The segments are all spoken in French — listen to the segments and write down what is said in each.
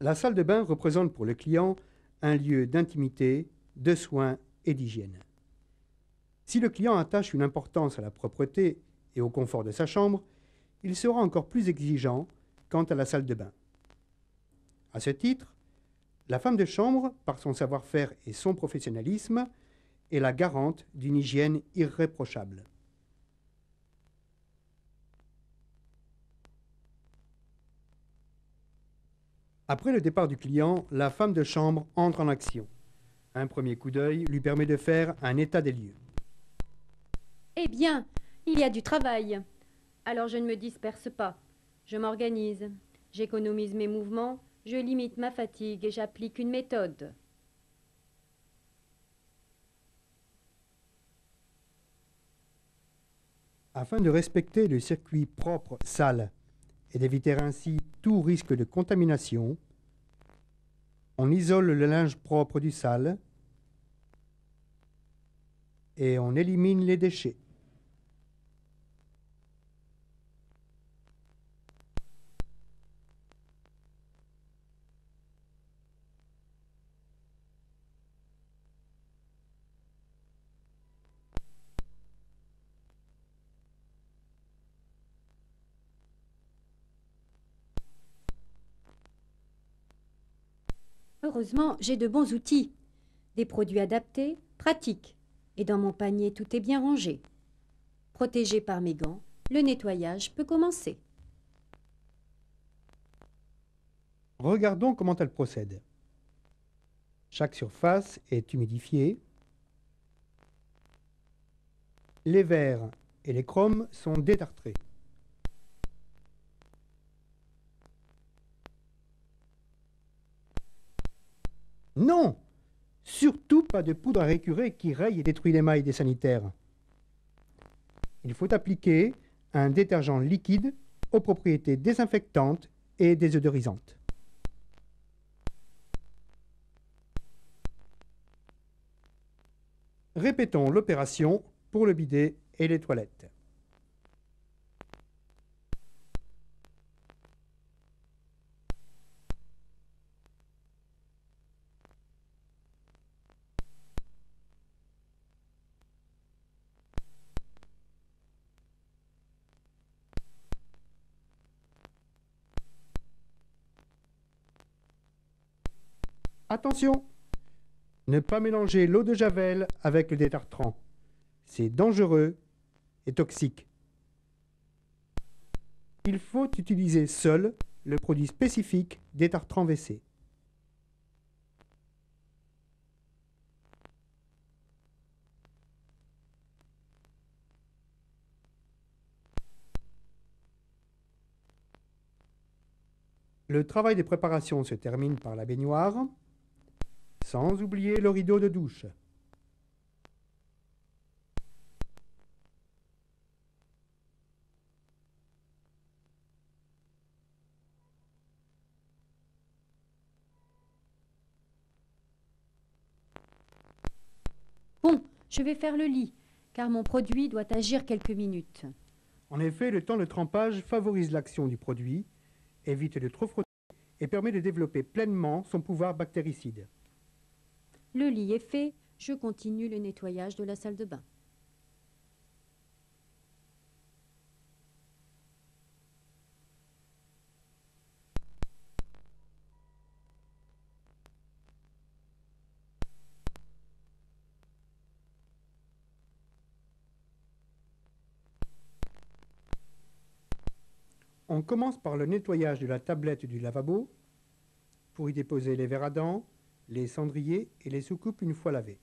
La salle de bain représente pour le client un lieu d'intimité, de soins et d'hygiène. Si le client attache une importance à la propreté et au confort de sa chambre, il sera encore plus exigeant quant à la salle de bain. À ce titre, la femme de chambre, par son savoir-faire et son professionnalisme, est la garante d'une hygiène irréprochable. Après le départ du client, la femme de chambre entre en action. Un premier coup d'œil lui permet de faire un état des lieux. Eh bien, il y a du travail. Alors je ne me disperse pas. Je m'organise. J'économise mes mouvements. Je limite ma fatigue et j'applique une méthode. Afin de respecter le circuit propre sale et d'éviter ainsi tout risque de contamination, on isole le linge propre du sale et on élimine les déchets. Heureusement, j'ai de bons outils. Des produits adaptés, pratiques. Et dans mon panier, tout est bien rangé. Protégé par mes gants, le nettoyage peut commencer. Regardons comment elle procède. Chaque surface est humidifiée. Les verres et les chromes sont détartrés. Non! Surtout pas de poudre à récurer qui raye et détruit l'émail des sanitaires. Il faut appliquer un détergent liquide aux propriétés désinfectantes et désodorisantes. Répétons l'opération pour le bidet et les toilettes. Attention! Ne pas mélanger l'eau de javel avec le détartrant. C'est dangereux et toxique. Il faut utiliser seul le produit spécifique détartrant WC. Le travail de préparation se termine par la baignoire, sans oublier le rideau de douche. Bon, je vais faire le lit, car mon produit doit agir quelques minutes. En effet, le temps de trempage favorise l'action du produit, évite de trop frotter et permet de développer pleinement son pouvoir bactéricide. Le lit est fait, je continue le nettoyage de la salle de bain. On commence par le nettoyage de la tablette du lavabo pour y déposer les verres à dents, les cendriers et les soucoupes une fois lavés.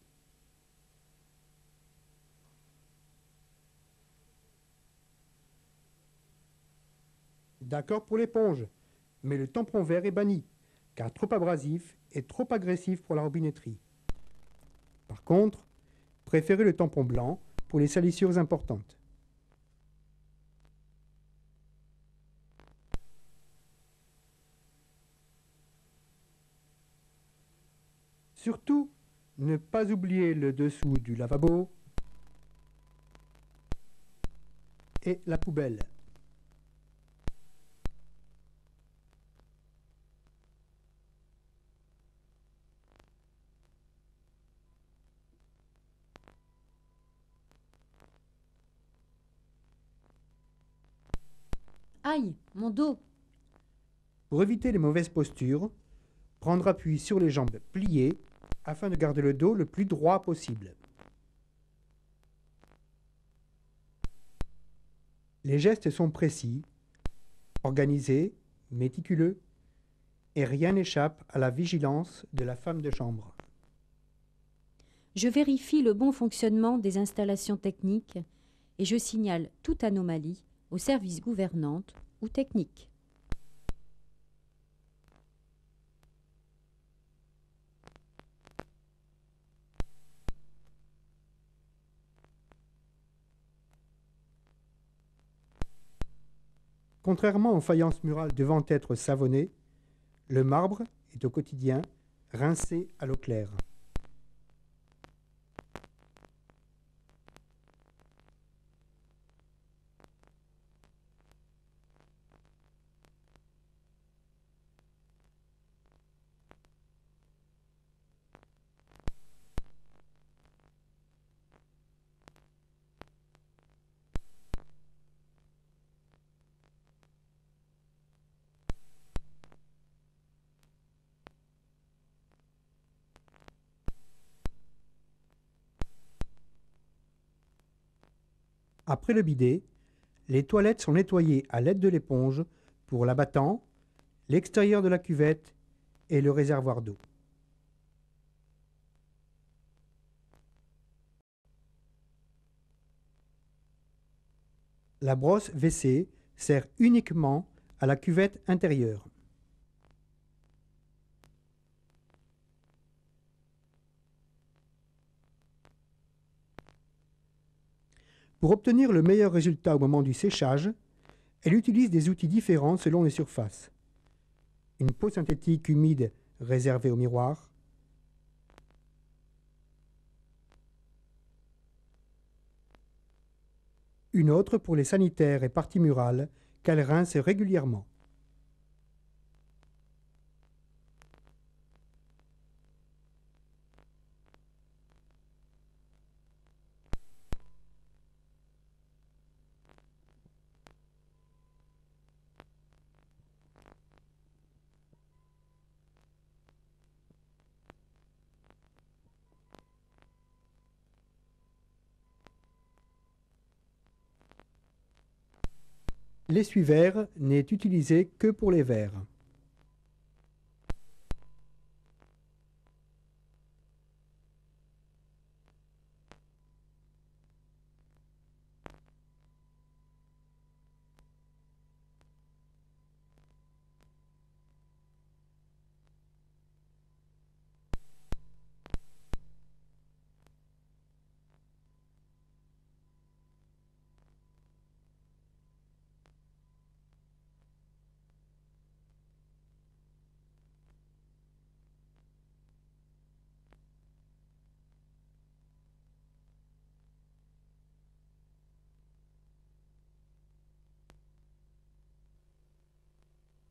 D'accord pour l'éponge, mais le tampon vert est banni, car trop abrasif et trop agressif pour la robinetterie. Par contre, préférez le tampon blanc pour les salissures importantes. Surtout, ne pas oublier le dessous du lavabo et la poubelle. Aïe, mon dos! Pour éviter les mauvaises postures, prendre appui sur les jambes pliées afin de garder le dos le plus droit possible. Les gestes sont précis, organisés, méticuleux, et rien n'échappe à la vigilance de la femme de chambre. Je vérifie le bon fonctionnement des installations techniques et je signale toute anomalie au service gouvernante ou technique. Contrairement aux faïences murales devant être savonnées, le marbre est au quotidien rincé à l'eau claire. Après le bidet, les toilettes sont nettoyées à l'aide de l'éponge pour l'abattant, l'extérieur de la cuvette et le réservoir d'eau. La brosse WC sert uniquement à la cuvette intérieure. Pour obtenir le meilleur résultat au moment du séchage, elle utilise des outils différents selon les surfaces. Une peau synthétique humide réservée au miroir, une autre pour les sanitaires et parties murales qu'elle rince régulièrement. L'essuie-verre n'est utilisé que pour les verres.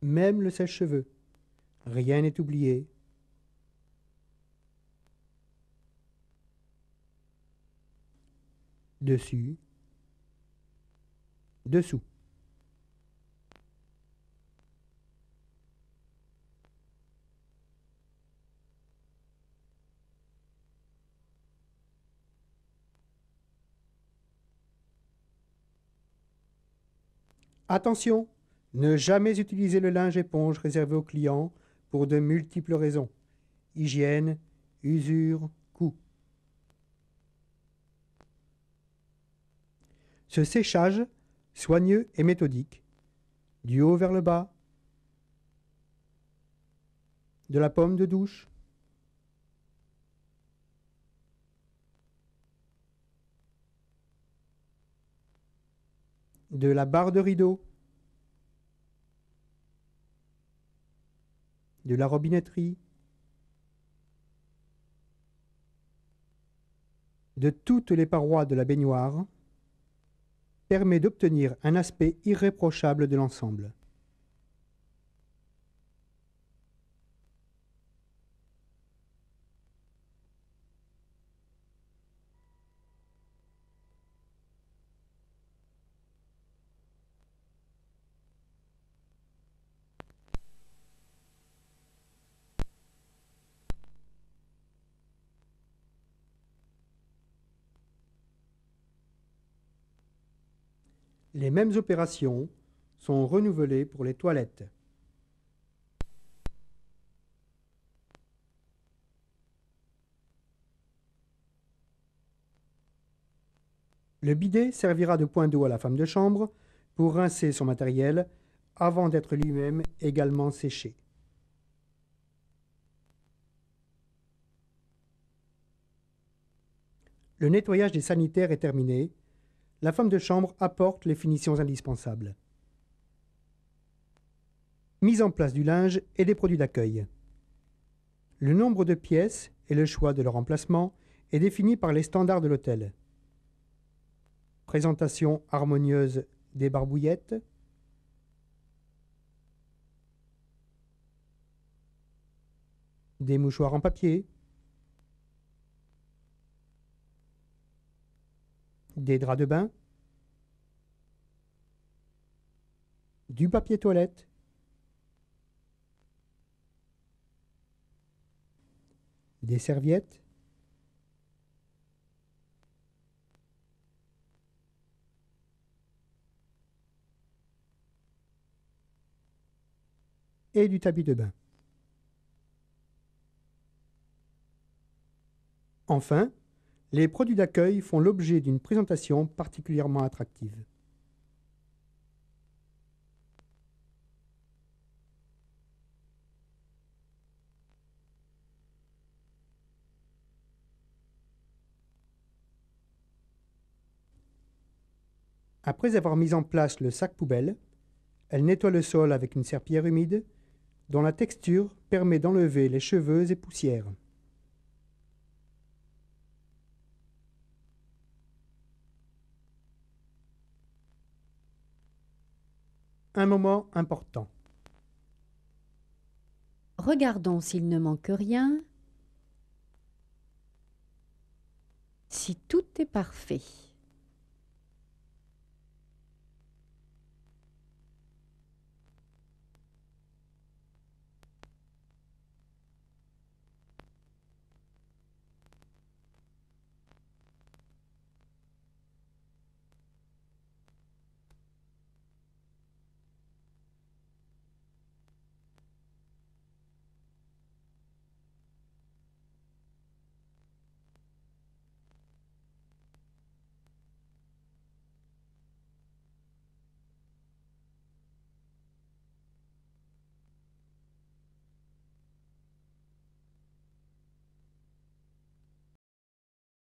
Même le sèche-cheveux. Rien n'est oublié. Dessus. Dessous. Attention, ne jamais utiliser le linge éponge réservé aux clients pour de multiples raisons. Hygiène, usure, coût. Ce séchage, soigneux et méthodique, du haut vers le bas, de la pomme de douche, de la barre de rideau, de la robinetterie, de toutes les parois de la baignoire, permet d'obtenir un aspect irréprochable de l'ensemble. Les mêmes opérations sont renouvelées pour les toilettes. Le bidet servira de point d'eau à la femme de chambre pour rincer son matériel avant d'être lui-même également séché. Le nettoyage des sanitaires est terminé. La femme de chambre apporte les finitions indispensables. Mise en place du linge et des produits d'accueil. Le nombre de pièces et le choix de leur emplacement est défini par les standards de l'hôtel. Présentation harmonieuse des barbouillettes. Des mouchoirs en papier. Des draps de bain. Du papier toilette. Des serviettes. Et du tapis de bain. Enfin, les produits d'accueil font l'objet d'une présentation particulièrement attractive. Après avoir mis en place le sac poubelle, elle nettoie le sol avec une serpillière humide dont la texture permet d'enlever les cheveux et poussières. Un moment important. Regardons s'il ne manque rien. Si tout est parfait.